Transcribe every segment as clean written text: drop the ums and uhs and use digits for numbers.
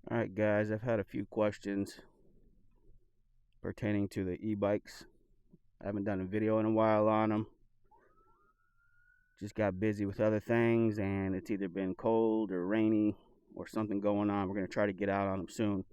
Alright guys, I've had a few questions pertaining to the e-bikes. I haven't done a video in a while on them. Just got busy with other things, and it's either been cold or rainy or something going on. We're going to try to get out on them soon.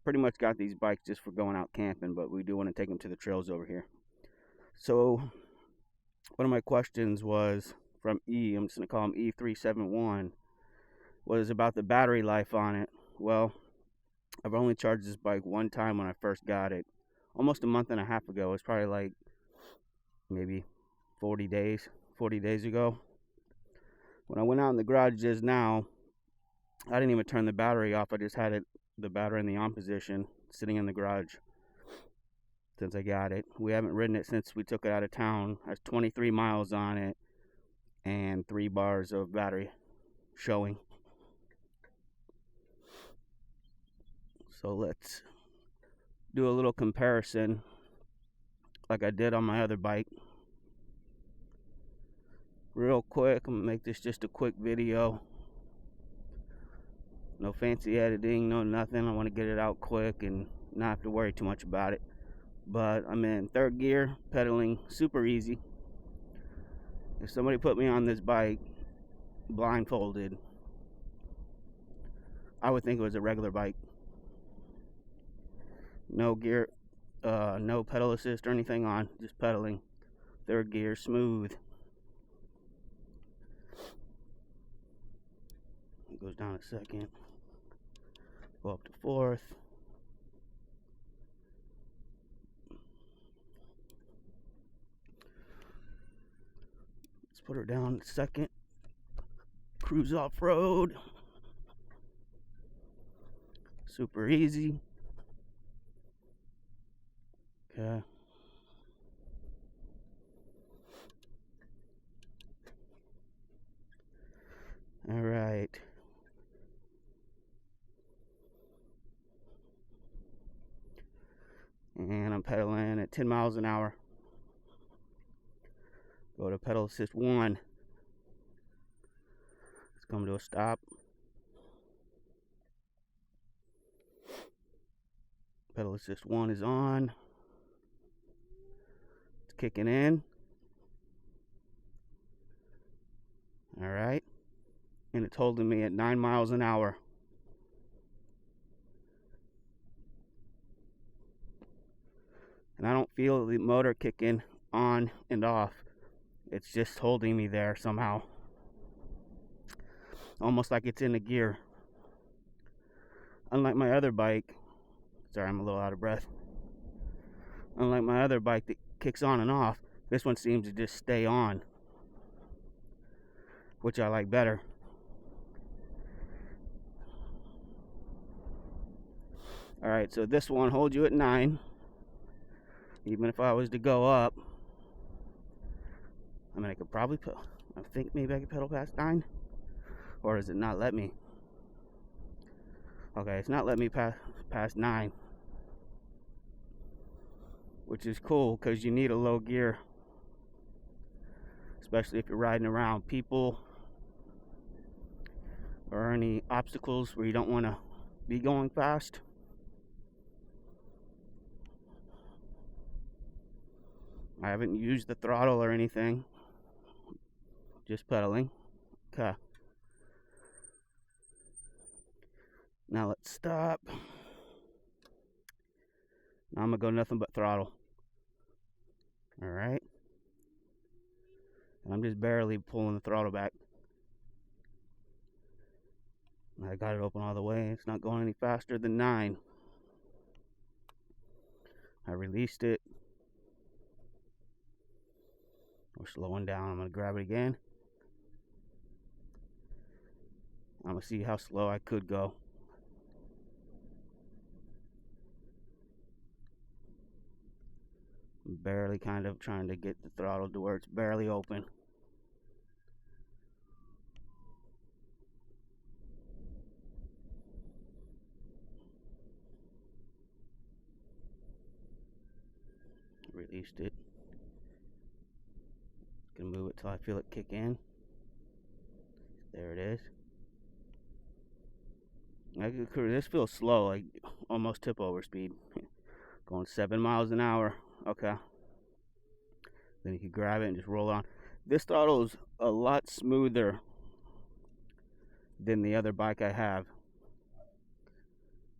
Pretty much got these bikes just for going out camping, but we do want to take them to the trails over here. So one of my questions was from I'm just going to call him E371, was about the battery life on it. Well, I've only charged this bike one time when I first got it, almost a month and a half ago. It was probably like maybe 40 days ago. When I went out in the garage just now, I didn't even turn the battery off. I just had the battery in the on position, sitting in the garage since I got it. We haven't ridden it since we took it out of town. I has 23 miles on it and 3 bars of battery showing. So let's do a little comparison like I did on my other bike. Real quick, I'm gonna make this just a quick video. No fancy editing, no nothing. I want to get it out quick and not have to worry too much about it. But I'm in third gear, pedaling super easy. If somebody put me on this bike blindfolded, I would think it was a regular bike. No gear, no pedal assist or anything on, just pedaling. Third gear, smooth. It goes down a second. Go up to fourth. Let's put her down a second. Cruise off-road. Super easy. Okay. All right. And I'm pedaling at 10 miles an hour. Go to pedal assist 1. Let's come to a stop. Pedal assist 1 is on. It's kicking in. All right. And it's holding me at 9 miles an hour. And I don't feel the motor kicking on and off. It's just holding me there somehow. Almost like it's in a gear. Unlike my other bike. Sorry, I'm a little out of breath. Unlike my other bike that kicks on and off, this one seems to just stay on, which I like better. Alright, so this one holds you at 9. Even if I was to go up, I mean, I could probably I think maybe I could pedal past 9. Or does it not let me? Okay, it's not letting me past 9. Which is cool, because you need a low gear. Especially if you're riding around people. Or any obstacles where you don't want to be going fast. I haven't used the throttle or anything. Just pedaling. Okay. Now let's stop. Now I'm going to go nothing but throttle. Alright. I'm just barely pulling the throttle back. I got it open all the way. It's not going any faster than 9. I released it. We're slowing down. I'm going to grab it again. I'm going to see how slow I could go. I'm barely kind of trying to get the throttle to where it's barely open. Released it. Gonna move it till I feel it kick in. There it is. This feels slow, like almost tip over speed. Going 7 miles an hour. Okay. Then you can grab it and just roll on. This throttle is a lot smoother than the other bike I have.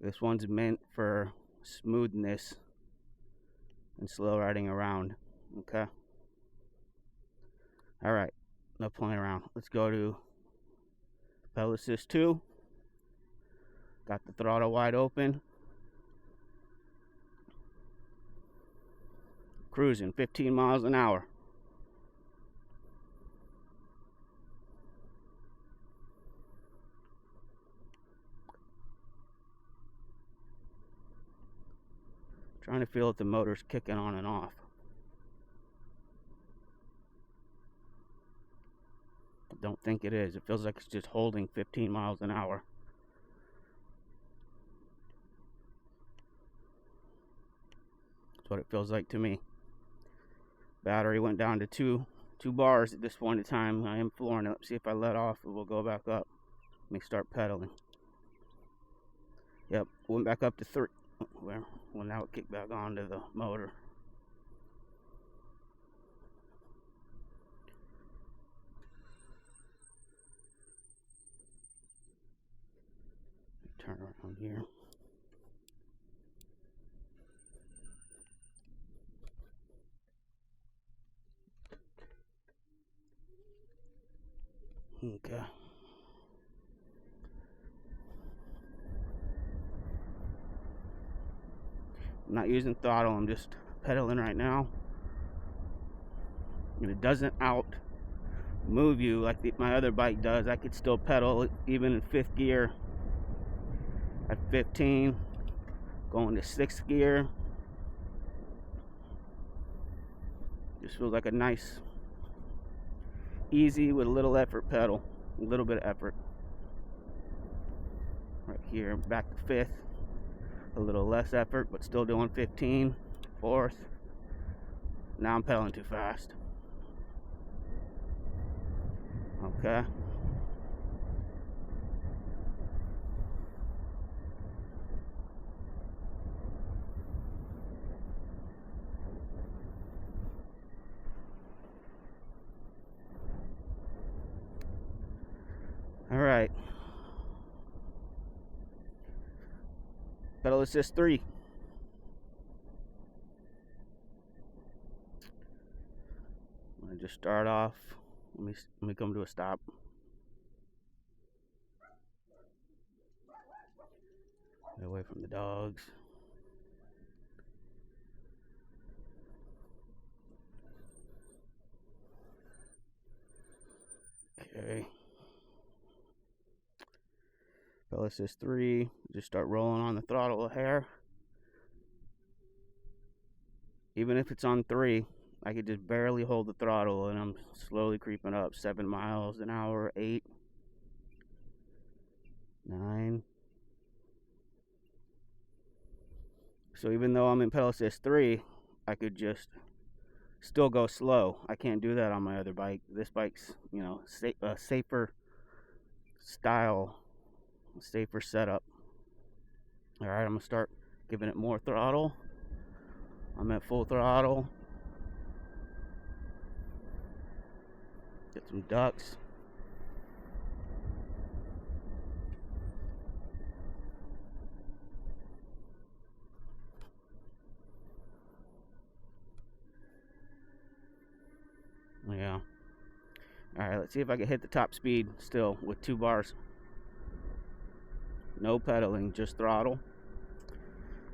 This one's meant for smoothness and slow riding around. Okay. All right. No playing around. Let's go to pedal assist 2. Got the throttle wide open. Cruising 15 miles an hour. Trying to feel if the motor's kicking on and off. I don't think it is. It feels like it's just holding 15 miles an hour. That's what it feels like to me. Battery went down to two bars at this point in time. I am flooring it. Let's see if I let off, it will go back up. Let me start pedaling. Yep, went back up to 3. Well, now it kicked back onto the motor. Turn around here. Okay. I'm not using throttle, I'm just pedaling right now. And it doesn't out move you like my other bike does. I could still pedal even in 5th gear. At 15, going to 6th gear. Just feels like a nice, easy with a little effort pedal. A little bit of effort. Right here, back to 5th. A little less effort, but still doing 15. 4th. Now I'm pedaling too fast. Okay. All right. Pedal assist 3. I'm gonna just start off. Let me come to a stop. Get away from the dogs. Okay. Pedal assist 3. Just start rolling on the throttle a hair. Even if it's on 3, I could just barely hold the throttle and I'm slowly creeping up. 7 miles an hour, 8, 9. So even though I'm in pedal assist 3, I could just still go slow. I can't do that on my other bike. This bike's, you know, a safer style, safer setup. All right, I'm gonna start giving it more throttle. I'm at full throttle. Get some ducks. Yeah. All right, let's see if I can hit the top speed still with 2 bars. No pedaling, just throttle.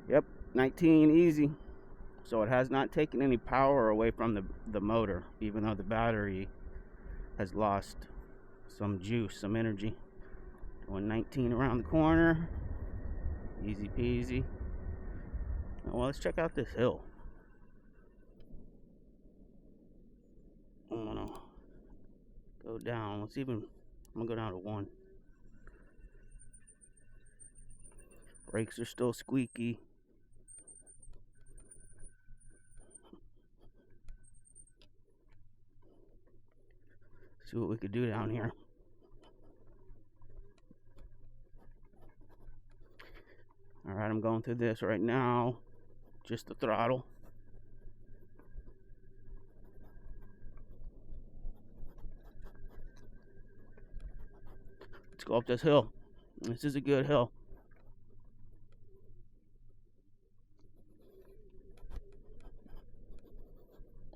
Yep, 19 easy. So it has not taken any power away from the motor, even though the battery has lost some juice, some energy. Going 19 around the corner. Easy peasy. Well, let's check out this hill. I'm gonna go down. I'm gonna go down to 1. Brakes are still squeaky. See what we could do down here. Alright, I'm going through this right now. Just the throttle. Let's go up this hill. This is a good hill.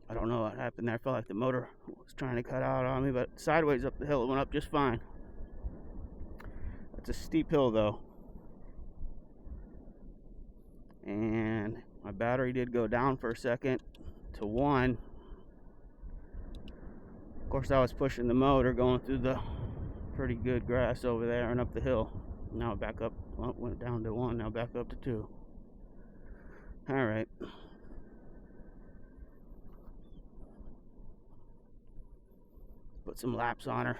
I don't know what happened there. I felt like the motor was trying to cut out on me, but sideways up the hill, it went up just fine. It's a steep hill though. And my battery did go down for a second to 1. Of course, I was pushing the motor going through the pretty good grass over there and up the hill. Now back up, well, it went down to 1, now back up to 2. Alright. Put some laps on her.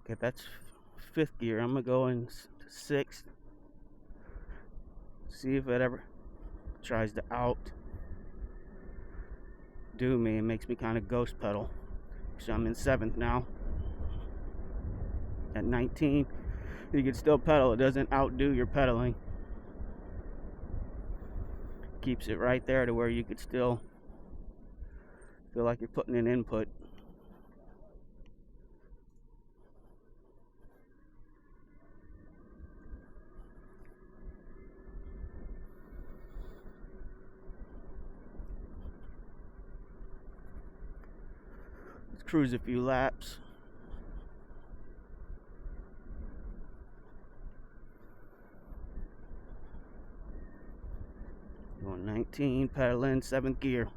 Okay, that's 5th gear. I'm gonna go in 6th. See if it ever tries to outdo me and makes me kind of ghost pedal. So I'm in 7th now. At 19, you can still pedal. It doesn't outdo your pedaling. Keeps it right there to where you could still feel like you're putting in input. Let's cruise a few laps. Going 19, pedaling 7th gear.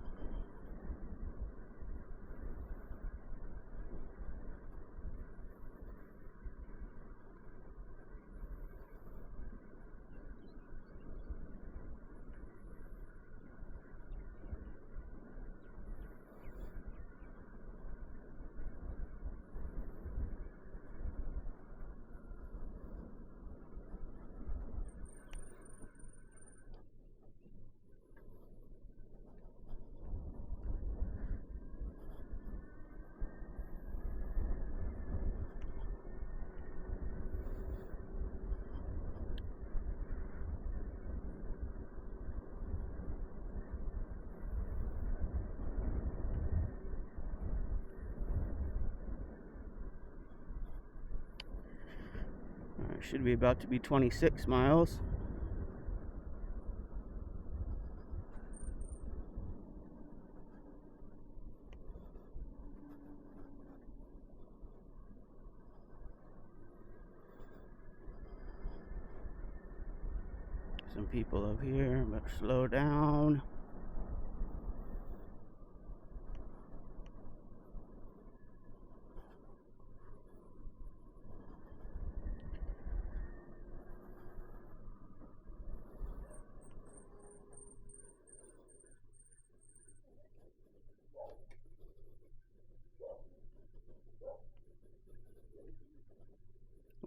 Should be about to be 26 miles. Some people up here, but slow down.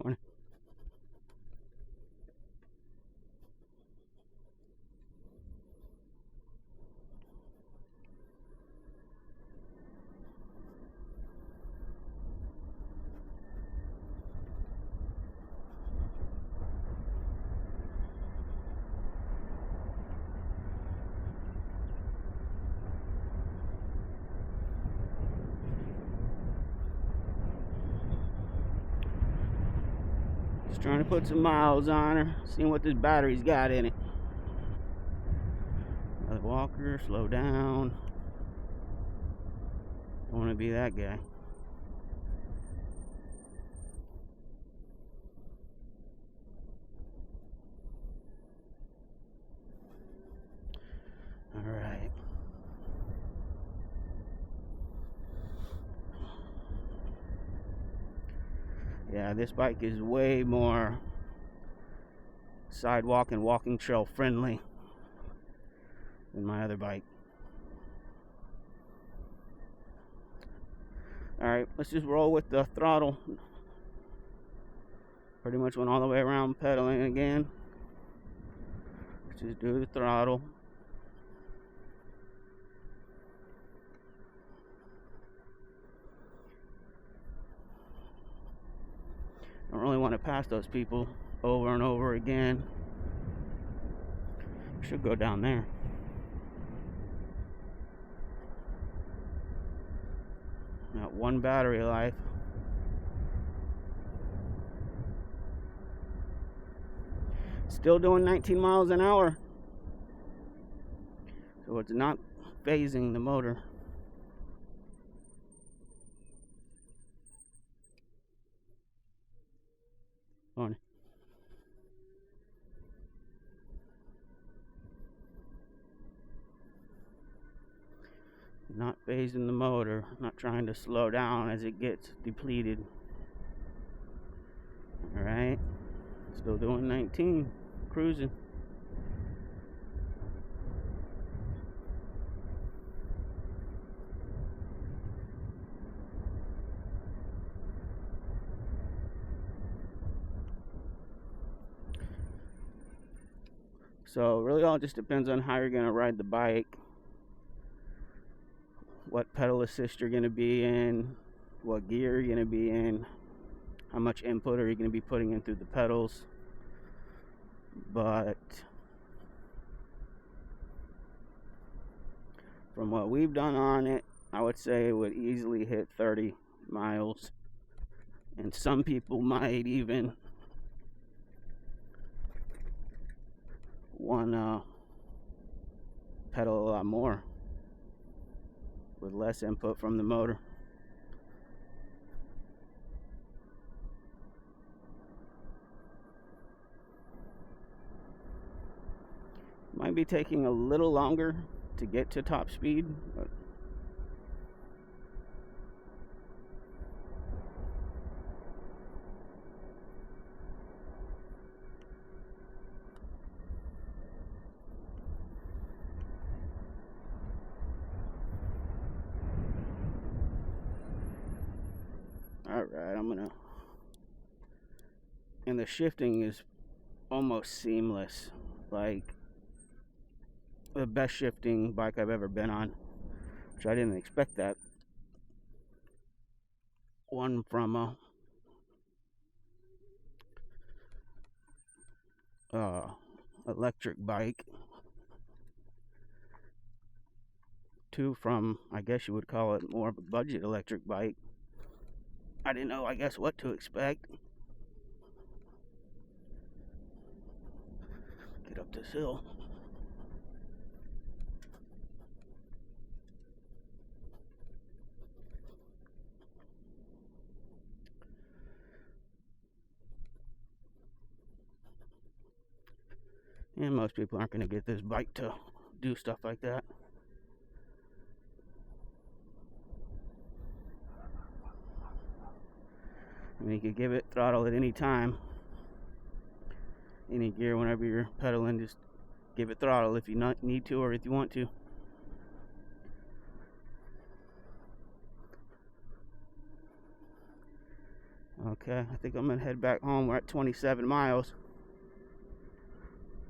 Morning. Just trying to put some miles on her, seeing what this battery's got in it. Another walker, slow down. Don't want to be that guy. All right. Yeah, this bike is way more sidewalk and walking trail friendly than my other bike. Alright, let's just roll with the throttle. Pretty much went all the way around pedaling again. Let's just do the throttle. Don't really want to pass those people over and over again. Should go down there. Got one battery life. Still doing 19 miles an hour. So it's not phasing the motor. On. Not phasing the motor, not trying to slow down as it gets depleted. Alright, still doing 19, cruising. So really all just depends on how you're going to ride the bike, what pedal assist you're going to be in, what gear you're going to be in, how much input are you going to be putting in through the pedals. But from what we've done on it, I would say it would easily hit 30 miles, and some people might even want to pedal a lot more with less input from the motor. Might be taking a little longer to get to top speed, but alright, and the shifting is almost seamless, like the best shifting bike I've ever been on, which I didn't expect that. One from a electric bike, two from, I guess you would call it more of a budget electric bike. I didn't know, I guess, what to expect. Get up this hill. And most people aren't going to get this bike to do stuff like that. I mean, you could give it throttle at any time, any gear, whenever you're pedaling, just give it throttle if you need to or if you want to. Okay, I think I'm going to head back home. We're at 27 miles.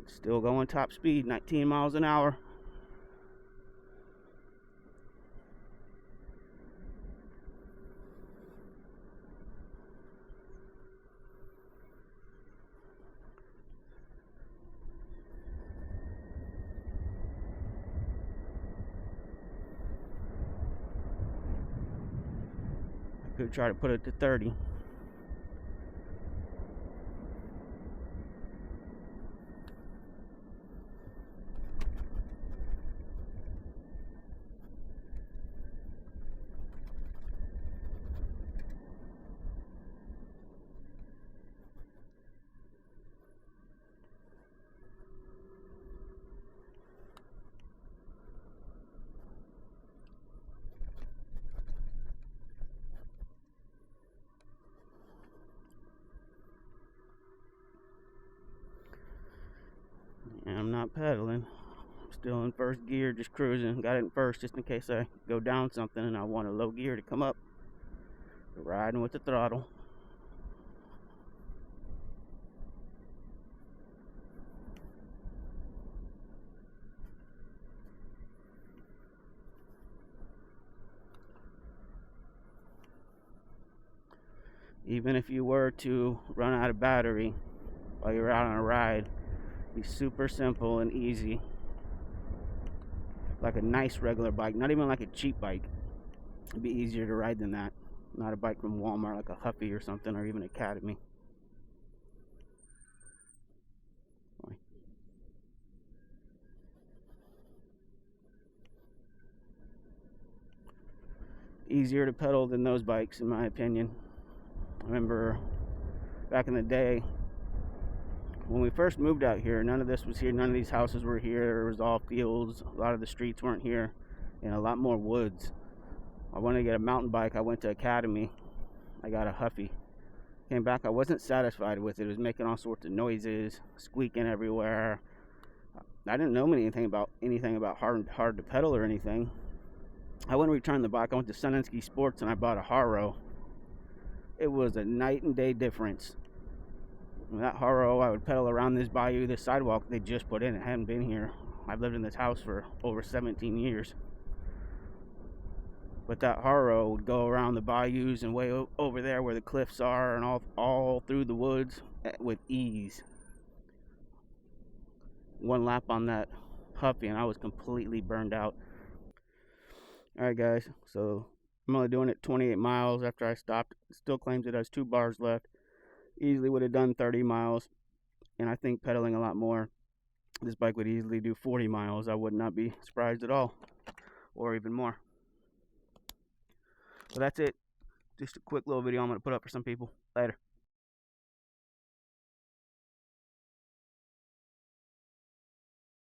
Still going top speed, 19 miles an hour. I could try to put it to 30. And I'm not pedaling. I'm still in first gear, just cruising. Got it in first just in case I go down something and I want a low gear to come up. Riding with the throttle. Even if you were to run out of battery while you're out on a ride, be super simple and easy, like a nice regular bike, not even like a cheap bike. It'd be easier to ride than that. Not a bike from Walmart like a Huffy or something, or even Academy. Easier to pedal than those bikes, in my opinion. I remember back in the day when we first moved out here, none of this was here. None of these houses were here. It was all fields. A lot of the streets weren't here, and a lot more woods. I wanted to get a mountain bike. I went to Academy. I got a Huffy. Came back, I wasn't satisfied with it. It was making all sorts of noises, squeaking everywhere. I didn't know anything about hard to pedal or anything. I went and returned the bike. I went to Sun Sports and I bought a Haro. It was a night and day difference. And that Haro, I would pedal around this bayou, this sidewalk they just put in. It hadn't been here. I've lived in this house for over 17 years. But that Haro would go around the bayous and way over there where the cliffs are and all through the woods with ease. One lap on that Huffy and I was completely burned out. Alright guys, so I'm only doing it 28 miles after I stopped. It still claims it has 2 bars left. Easily would have done 30 miles. And I think pedaling a lot more, this bike would easily do 40 miles. I would not be surprised at all. Or even more. So that's it. Just a quick little video I'm going to put up for some people. Later.